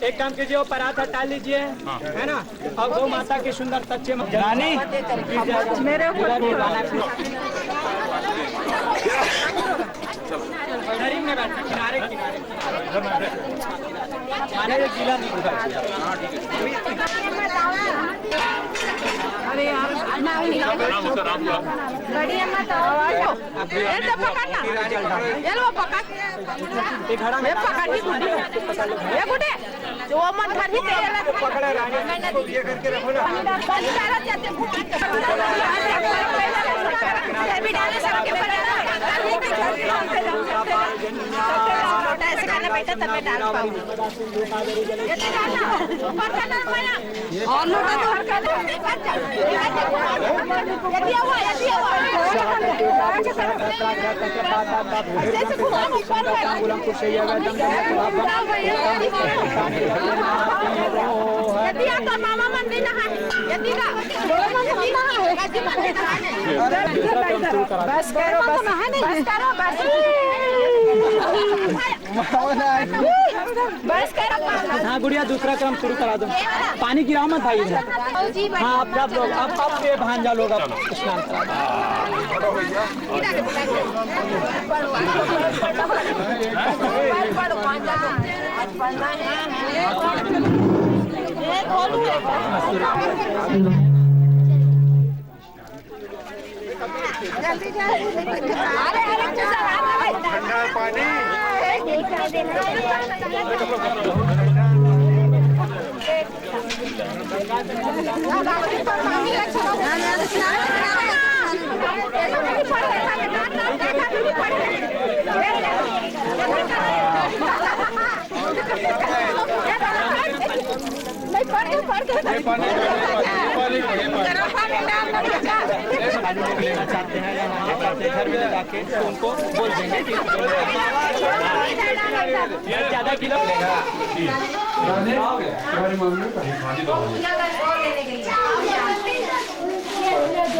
एक काम कीजिए वो पराठा टाल लीजिए है ना और गौ माता की सुंदर तच्चे रानी मेरे में बैठना किनारे किनारे जिला नहीं अरे यार बढ़िया मत ये तो पकड़ना ये लो पकड़ ये पकड़ ही गुड्डी ये गुड्डी जो मन घर ही तेरे पकड़े रानी ये करके रखो ना भी डाले सबके पर ऐसे करना बेटा तब मैं डाल पाऊँ ये डालना ऊपर करना माया और लोटा तो हर कर ये हुआ ऐसे घुमा ऊपर यदि तो मामा मंदिर नहा यदि का बस करो बस करो हाँ गुड़िया दूसरा क्रम शुरू करा दो पानी गिराओ मत भाई हाँ आप सब लोग अब ये भांजा लोग अब स्नान करा पानी लेना चाहते हैं या नहीं चाहते घर में जाके तो उनको बोल देंगे कि ज्यादा किलो लेगा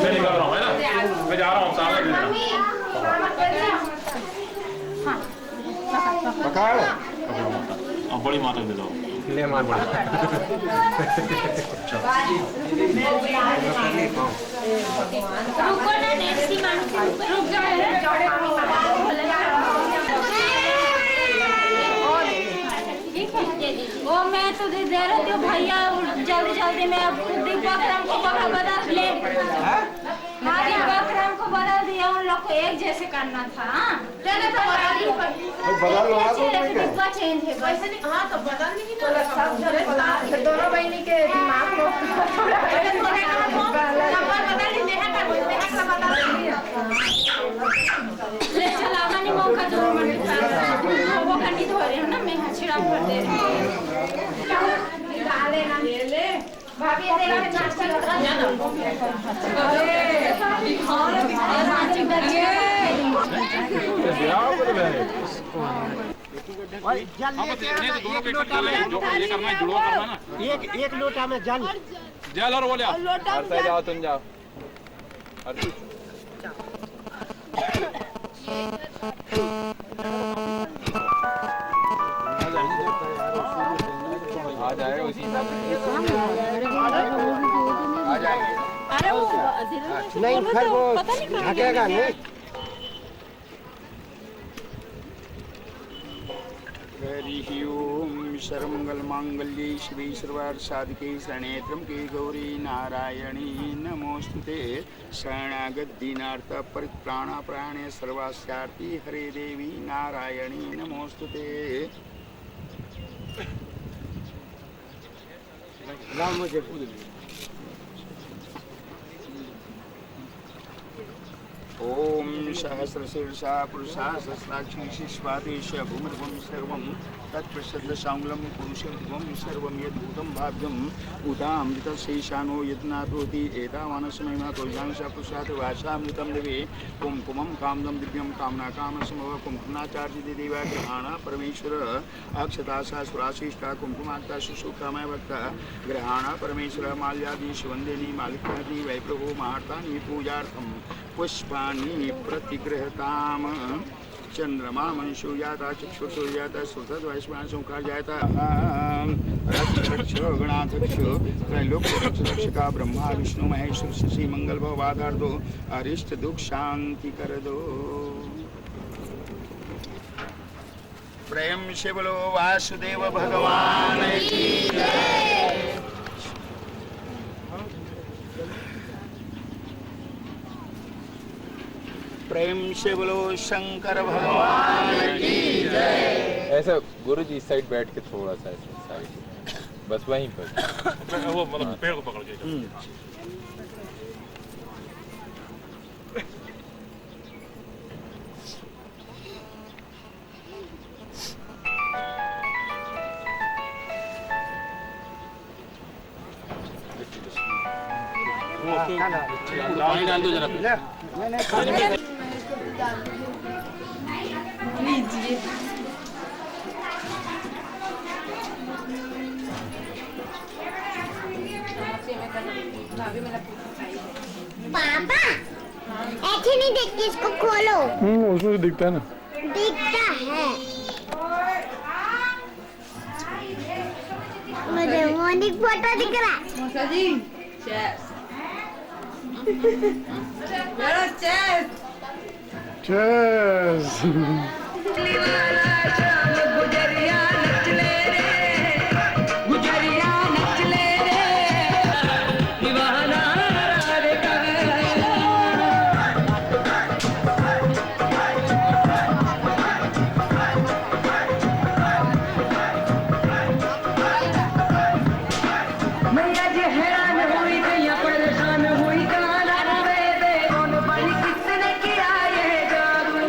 मैं निकल रहा हूँ है ना मैं जा रहा हूँ सामने बड़ी माता दे दो ले मार बड़ी रुको ना नेक्स्ट मंथ रुक जाओ वो मैं तुझे दे रही हूँ भैया जल्दी जल्दी मैं दीपक राम को बता ले हाँ दीपक राम को बता दिया उन लोग को एक जैसे करना था चलो तो डिब्बा चेंज है वैसे नहीं हाँ तो बदलने की दोनों बहनी के दिमाग को चलावा नहीं मौका जो वो खंडित हो रहे हो ना मैं छिड़ा कर दे ले भाभी तेरा नाश्ता करा जाना एक लोटा में जल जल और बोले जाओ तुम जाओ आ जाएगा उसी आ जाएंगे अरे वो नहीं फिर वो ढकेगा नहीं हरि ओम सर्वमंगल मांगल्ये श्री सर्वार्थसाधिके शरण्ये त्र्यंबके गौरी नारायणी नमोस्तुते शरणागत दीनार्थ परित्राणापरायणे सर्वास्यार्ति हरे देवी नारायणी नमोस्तुते। मुझे ओम सहस्रशीर्षा पुरुषा सहस्राक्षी शिष्वादेश भूमिर्भूमि सर्वं तत्प्रसद्ध सांगलम पुरुषम त्वं सर्वं यद्भूतं भाव्यम उदामृतशेषानो यत्नातोति एतावानस्मैमा तोजांशा पुरुषात् वासामृतं दिवे कुमकुमं कामदं दिव्यं कामना कामसमव कुमकुमाचार्य देवा ग्रहाण परमेश्वर अक्षतासा सुराशिष्टा कुमकुमार्ता सुसुकामय भक्ता ग्रहाण परमेश्वर माल्यादि शिवंदेनी मालिकादि वैप्रभो महार्तानि पूजार्थं पुष्पाणि प्रतिगृहताम चंद्रमा मनुष्यो जाता चक्षुषो जाता सुतद वैश्वासो का जाता रक्ष गणाध्यक्ष त्रैलोक रक्षका ब्रह्मा विष्णु महेश्वर शशि मंगल भव आधार दो अरिष्ट दुख शांति कर दो। प्रेम से बोलो वासुदेव भगवान की जय। प्रेम से बोलो शंकर भगवान की जय। ऐसा गुरु जी इस साइड बैठ के थोड़ा सा ऐसा साइड बस वहीं पर वो मतलब पेड़ को पकड़ के पानी डाल दो जरा लीजिए। पापा ऐसे नहीं देखते, इसको खोलो। उसमें तो दिखता है ना। दिखता है। मुझे मोनिक फोटो दिख रहा है। मौसा जी चेस मेरा चेस चेस गुजरिया नच ले रे, गुजरिया नच ले रे, दीवाना रे मैं आज हैरान हुई या परेशान हुई गाना रे दे कौन बनी किसने किया ये जादू।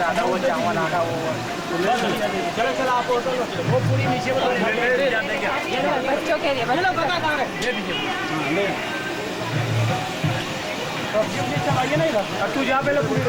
आटा वो चावल आटा वो चलो चलो आप वो पूरी नीचे बच्चों के लिए चलाइए ना इधर तू जहाँ पहले पूरी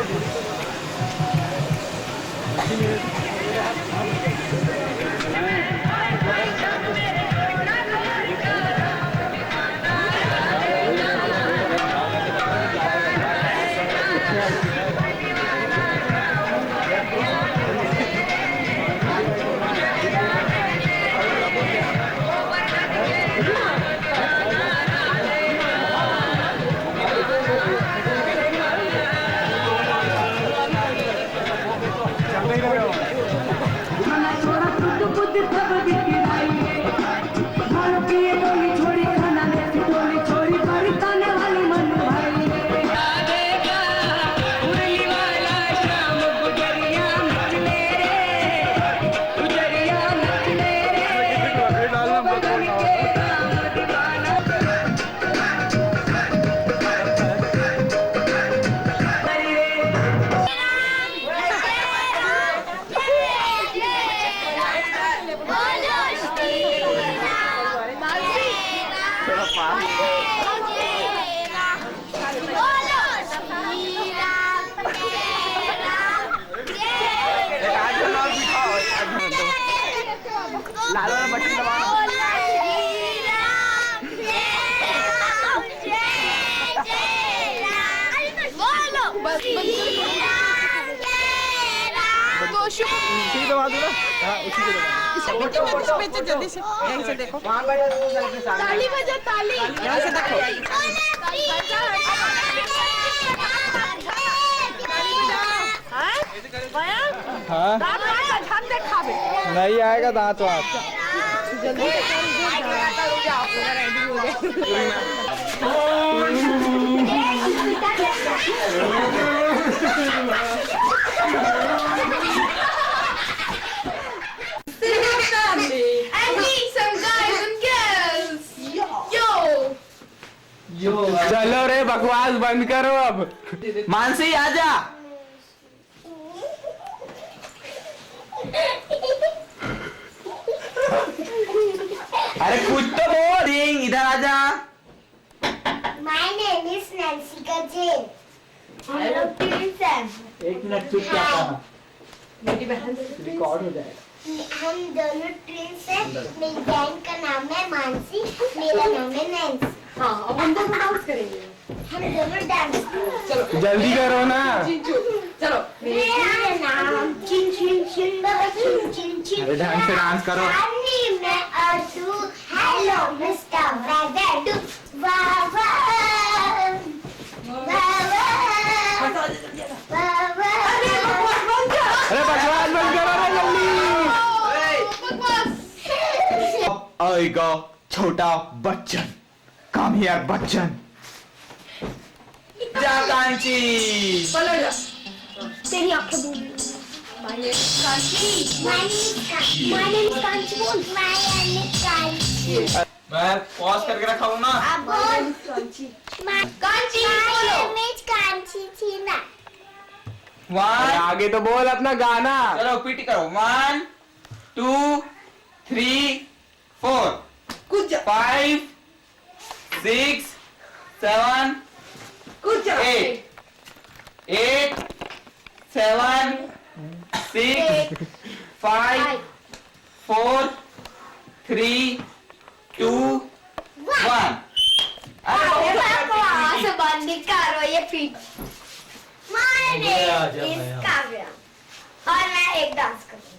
बस तो उसी दबा दो ना। हाँ उसी को दबा। इसे जल्दी से यहीं से देखो। ताली बजा ताली। यहाँ से देखो। हाँ नहीं आएगा दांत वात। चलो रे बकवास बंद करो अब। मानसी आजा। अरे कुछ तो बोल। इधर आजा। My name is Nancy Kajin. हम लोग twins हैं। एक मिनट चुप क्या रिकॉर्ड हो जाएगा। हम दोनों ट्विंस हैं। मेरी बहन का नाम है मानसी, मेरा नाम है नैन्सी। हाँ अब हम दोनों डांस करेंगे। हम दोनों डांस चलो जल्दी करो ना। चलो मेरा नाम चिन चिन चिन बाबा चिन चिन चिन। अरे ढंग से डांस करो। Honey, मैं अर्जू। Hello mister वेवेडू। वाह वाह वाह वाह वाह। अरे बकवास बंद करो ना जल्दी। आएगा छोटा बच्चन। Come here Bachchan. जा कांची। बोलो जा। तेरी आंखें बोल। My name is Kanchi. My name is Kanchi. My name is Kanchi. मैं पॉज करके रखा हूँ ना। अब बोल। Kanchi. Kanchi बोलो। My name is Kanchi China. अरे आगे तो बोल अपना गाना। चलो पीटी करो। 1 2 3 4 कुछ 5 6 7 कुछ 8 7 6 5 4 3 2 1। अरे बकवास बंद करो ये पीठ। My name is काव्या और मैं एक डांस करूँगी।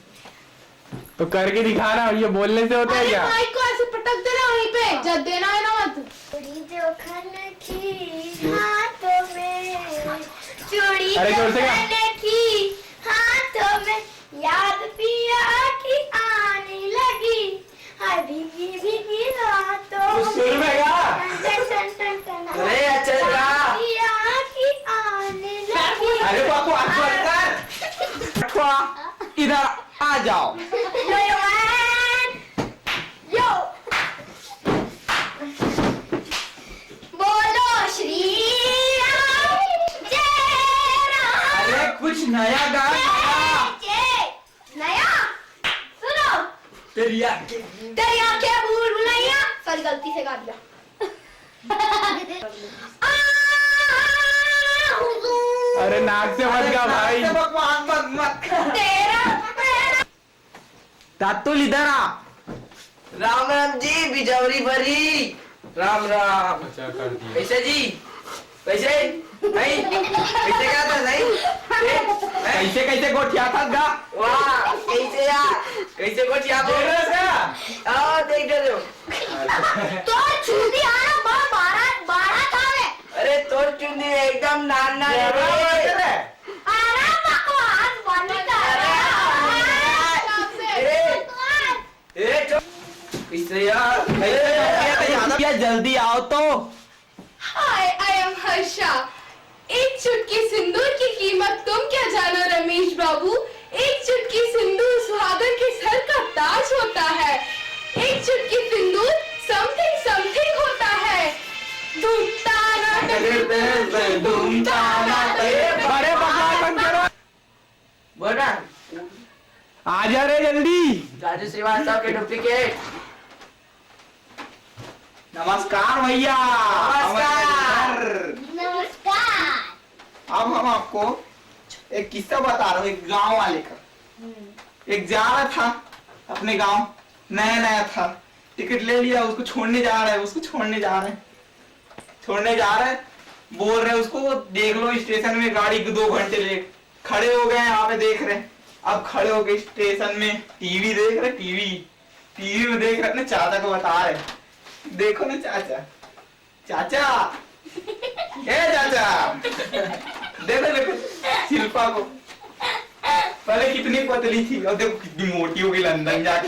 तो करके दिखाना। ये बोलने से होता है क्या? माइक को ऐसे पटक देना वहीं पे, जब देना है ना मत। चूड़ी जो खन की हाथों में, चूड़ी अरे जोर से गा। खन की हाथों में, याद पिया की आने लगी, अभी भीगी रातों सुर में गा। अरे अच्छा गा। पिया की आने लगी। अरे बकवास बंद कर। इधर आ जाओ। यो बोलो श्री राम जय राम। अरे कुछ नया गा। नया सुनो। तेरी आंखें भूल भुलैया। सॉरी गलती से गा दिया। अरे नाक से मत गा भाई। बकवास मत तेरा तातुल इधर आ। राम राम जी बिजौरी भरी। राम राम। कैसे जी? कैसे नहीं? कैसे क्या था नहीं? कैसे कैसे गोठिया था गा? वाह कैसे यार? कैसे गोठिया बोल रहे हो? आओ देख रहे हो। तो चूड़ी आना बारह बारह था रे। अरे तो चुन्नी एकदम नाना रे। अरे बकवास बंद कर। कैसे यार? जल्दी आओ तो। हाय आई एम हर्षा। एक चुटकी सिंदूर की कीमत तुम क्या जानो रमेश बाबू। एक चुटकी सिंदूर सुहागन के सर का ताज होता है। एक चुटकी सिंदूर समथिंग समथिंग होता है। अरे बकवास बंद करो। बोला आ जा रे जल्दी। राजू श्रीवास्तव के डुप्लीकेट। नमस्कार भैया। नमस्कार। नमस्कार। अब हम आपको एक किस्सा बता रहा हूँ एक गांव वाले का। एक जा रहा था अपने गांव, नया नया था, टिकट ले लिया, उसको छोड़ने जा रहा है, बोल रहे उसको देख लो स्टेशन में गाड़ी 2 घंटे लेट, खड़े हो गए यहाँ पे देख रहे। अब खड़े हो गए स्टेशन में, टीवी देख रहे, टीवी में देख रहे, अपने चाचा को बता रहे, देखो ना चाचा ए चाचा देखो शिल्पा को, पहले कितनी पतली थी और देखो कितनी मोटी हो गई लंदन जाके।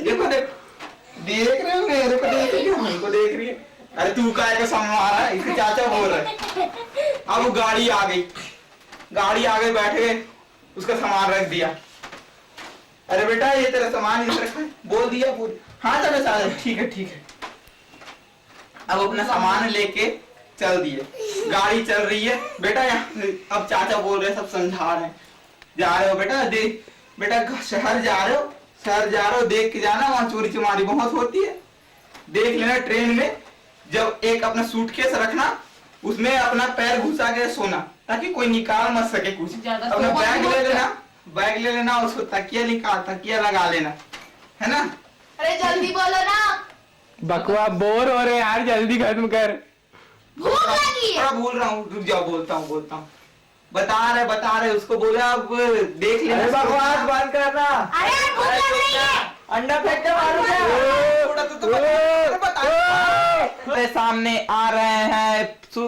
देखो देख रहे हो, मेरे को देख रही है, हमको देख रही है। अरे तू काय का सामान आ रहा है, इसके चाचा बोल रहे। अब वो गाड़ी आ गई, बैठ गए, उसका सामान रख दिया। अरे बेटा ये तेरा सामान इधर रखा है, बोल दिया पूरी। हाँ चलो साहब ठीक है। अब अपना सामान लेके चल दिए, गाड़ी चल रही है बेटा। अब चाचा बोल रहे, सब समझा रहे हैं, जा रहे हो बेटा, देख बेटा शहर जा रहे हो, देख के जाना, वहां चोरी चमारी बहुत होती है, देख लेना। ट्रेन में जब एक अपना सूटकेस रखना, उसमें अपना पैर घुसा के सोना, ताकि कोई निकाल मत सके कुछ। अपना बैग ले लेना, उसको तकिया लगा लेना, है ना। अरे जल्दी बोलो ना, बकवा बोर हो रहे यार, जल्दी खत्म कर। भूख लगी है। भूल रहा हूँ, रुक जाओ, बोलता हूँ। बता रहे उसको बोला, अब देख लेना। बकवास बंद करना। अरे भूख लग रही है। अंडा फेंक के मारो क्या? सामने आ रहे हैं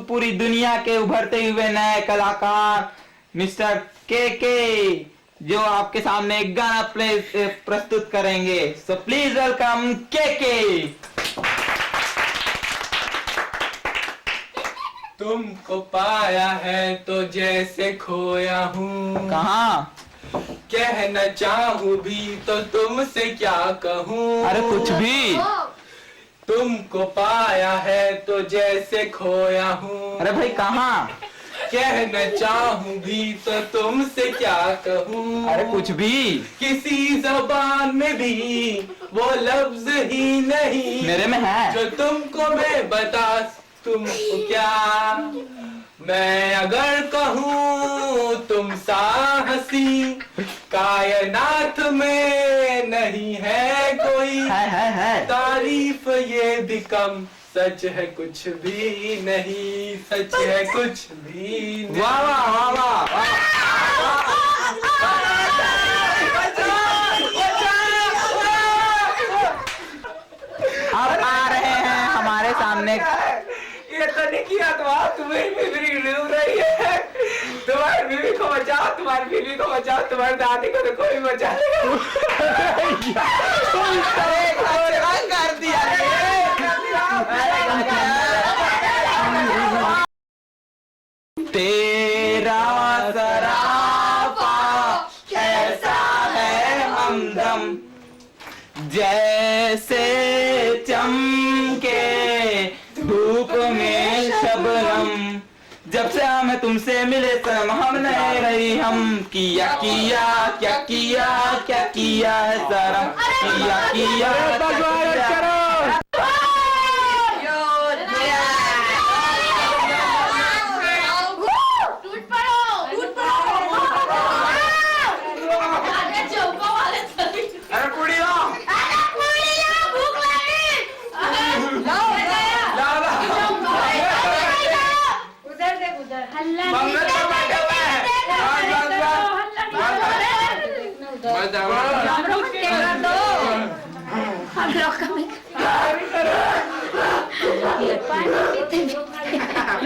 पूरी दुनिया के उभरते हुए नए कलाकार मिस्टर के, जो आपके सामने एक गाना प्रस्तुत करेंगे। सो प्लीज वेलकम के। तुमको पाया है तो जैसे खोया हूँ, कहाँ कहना चाहूँ भी तो तुमसे क्या कहूँ। अरे कुछ भी। तुमको पाया है तो जैसे खोया हूँ। अरे भाई कहाँ? कहना चाहूँ भी तो तुमसे क्या कहूँ। अरे कुछ भी। किसी जबान में भी वो लफ्ज ही नहीं मेरे में है जो तुमको मैं बता तुमको क्या। मैं अगर कहूँ तुम सा हंसी कायनात में नहीं है कोई। है। तारीफ ये भी कम, सच है कुछ भी नहीं, सच है कुछ भी नहीं। वाह वाह वाह वाह। अब आ रहे हैं हमारे सामने। ये तो नहीं किया तुम्हारी बीवी डूब रही है, तुम्हारी बीवी को बचाओ, तुम्हारी बीवी को बचाओ, तुम्हारी दादी को तो कोई बचा लेगा। कर दिया तेरा सरापा कैसा है हमदम, जैसे चमके धूप में शबनम। जब से हमें तुमसे मिले सनम, हम नहीं रही हम किया क्या किया है सरम, किया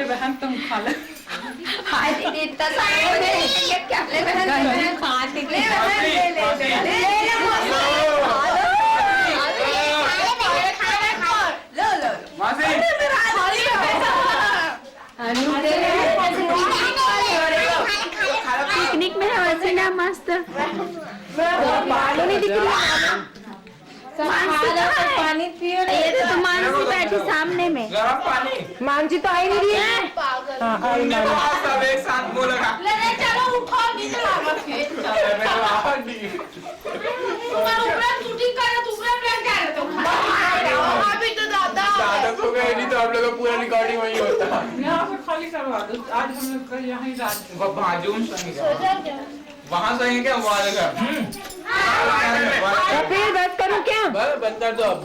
बहन तुम खा लो। हाय दीदी इतना सारा क्या ले बहन खाती ले पिकनिक में वैसे ना मस्त पानी नहीं दिख रहा। पानी पियो। ये तो मानसी बैठी सामने में। गरम पानी। मानसी तो आई नहीं रही है। सब एक साथ बोलेगा। चलो उठो निकला मत अभी तो दादा तो गए नहीं तो आप लोगों का पूरा रिकॉर्डिंग वही होता। यहाँ पे खाली करवा दो, आज हम लोग का यहाँ ही रात। वहाँ सही क्या? फिर बात करूँ क्या? बस बंद कर दो अब।